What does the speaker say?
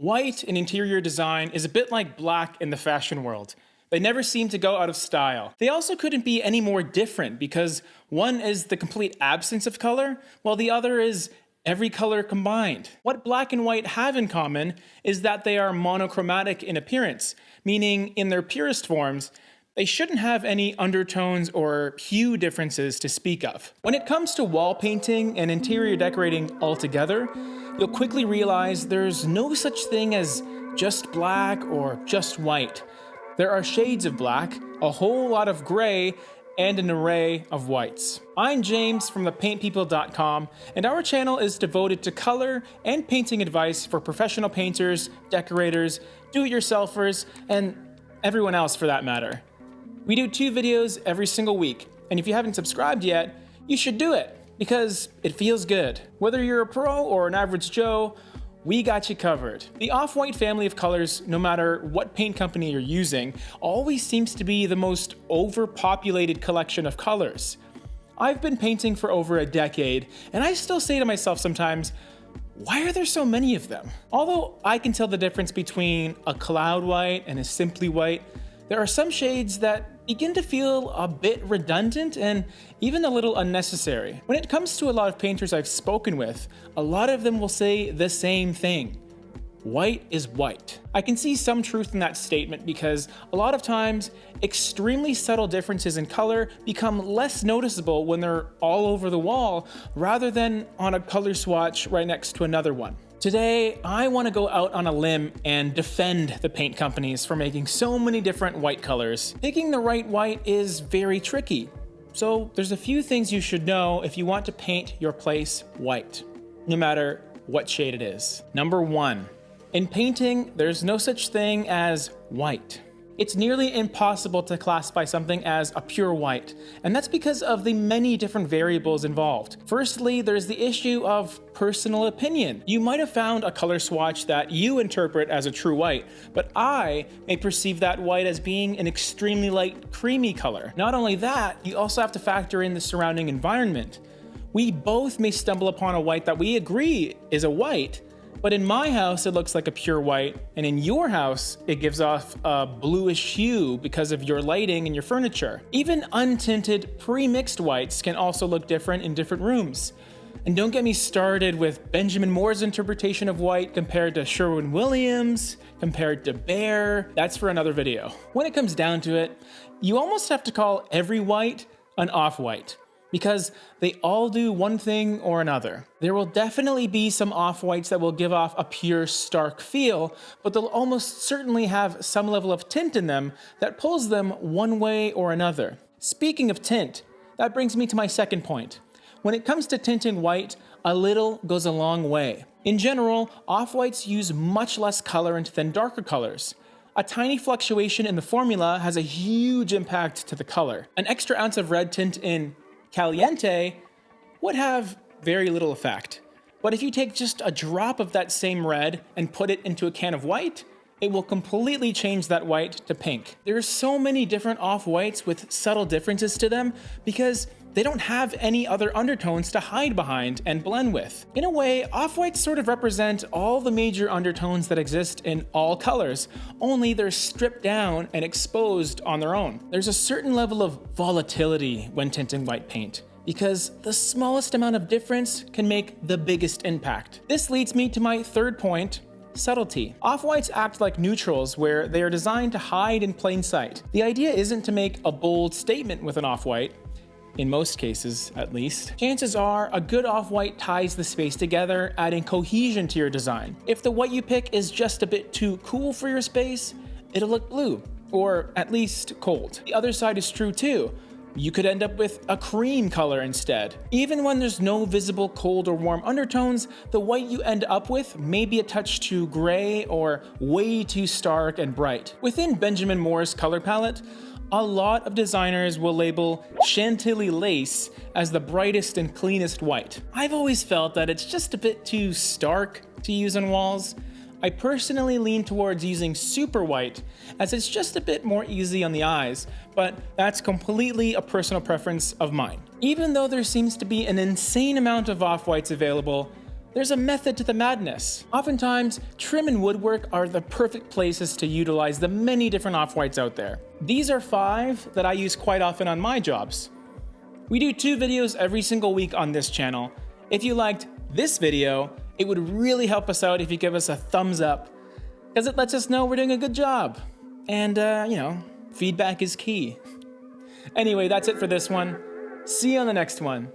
White in interior design is a bit like black in the fashion world. They never seem to go out of style. They also couldn't be any more different because one is the complete absence of color, while the other is every color combined. What black and white have in common is that they are monochromatic in appearance, meaning in their purest forms, they shouldn't have any undertones or hue differences to speak of. When it comes to wall painting and interior decorating altogether, you'll quickly realize there's no such thing as just black or just white. There are shades of black, a whole lot of gray, and an array of whites. I'm James from thepaintpeople.com, and our channel is devoted to color and painting advice for professional painters, decorators, do-it-yourselfers, and everyone else for that matter. We do 2 videos every single week, and if you haven't subscribed yet, you should do it, because it feels good. Whether you're a pro or an average Joe, we got you covered. The off-white family of colors, no matter what paint company you're using, always seems to be the most overpopulated collection of colors. I've been painting for over a decade, and I still say to myself sometimes, why are there so many of them? Although I can tell the difference between a cloud white and a simply white, there are some shades that begin to feel a bit redundant and even a little unnecessary. When it comes to a lot of painters I've spoken with, a lot of them will say the same thing. White is white. I can see some truth in that statement because a lot of times, extremely subtle differences in color become less noticeable when they're all over the wall rather than on a color swatch right next to another one. Today, I want to go out on a limb and defend the paint companies for making so many different white colors. Picking the right white is very tricky, so there's a few things you should know if you want to paint your place white, no matter what shade it is. Number 1, in painting, there's no such thing as white. It's nearly impossible to classify something as a pure white, and that's because of the many different variables involved. Firstly, there's the issue of personal opinion. You might have found a color swatch that you interpret as a true white, but I may perceive that white as being an extremely light, creamy color. Not only that, you also have to factor in the surrounding environment. We both may stumble upon a white that we agree is a white, but in my house, it looks like a pure white, and in your house, it gives off a bluish hue because of your lighting and your furniture. Even untinted, pre-mixed whites can also look different in different rooms. And don't get me started with Benjamin Moore's interpretation of white compared to Sherwin-Williams, compared to Behr. That's for another video. When it comes down to it, you almost have to call every white an off-white, because they all do one thing or another. There will definitely be some off-whites that will give off a pure, stark feel, but they'll almost certainly have some level of tint in them that pulls them one way or another. Speaking of tint, that brings me to my second point. When it comes to tinting white, a little goes a long way. In general, off-whites use much less colorant than darker colors. A tiny fluctuation in the formula has a huge impact to the color. An extra ounce of red tint in Caliente would have very little effect. But if you take just a drop of that same red and put it into a can of white, it will completely change that white to pink. There are so many different off-whites with subtle differences to them because they don't have any other undertones to hide behind and blend with. In a way, off-whites sort of represent all the major undertones that exist in all colors, only they're stripped down and exposed on their own. There's a certain level of volatility when tinting white paint, because the smallest amount of difference can make the biggest impact. This leads me to my third point, subtlety. Off-whites act like neutrals where they are designed to hide in plain sight. The idea isn't to make a bold statement with an off-white, in most cases at least. Chances are a good off-white ties the space together, adding cohesion to your design. If the white you pick is just a bit too cool for your space, it'll look blue, or at least cold. The other side is true too. You could end up with a cream color instead. Even when there's no visible cold or warm undertones, the white you end up with may be a touch too gray or way too stark and bright. Within Benjamin Moore's color palette, a lot of designers will label Chantilly lace as the brightest and cleanest white. I've always felt that it's just a bit too stark to use on walls. I personally lean towards using super white as it's just a bit more easy on the eyes, but that's completely a personal preference of mine. Even though there seems to be an insane amount of off-whites available, There's a method to the madness. Oftentimes, trim and woodwork are the perfect places to utilize the many different off-whites out there. These are 5 that I use quite often on my jobs. We do 2 videos every single week on this channel. If you liked this video, it would really help us out if you give us a thumbs up, because it lets us know we're doing a good job. And, feedback is key. Anyway, that's it for this one. See you on the next one.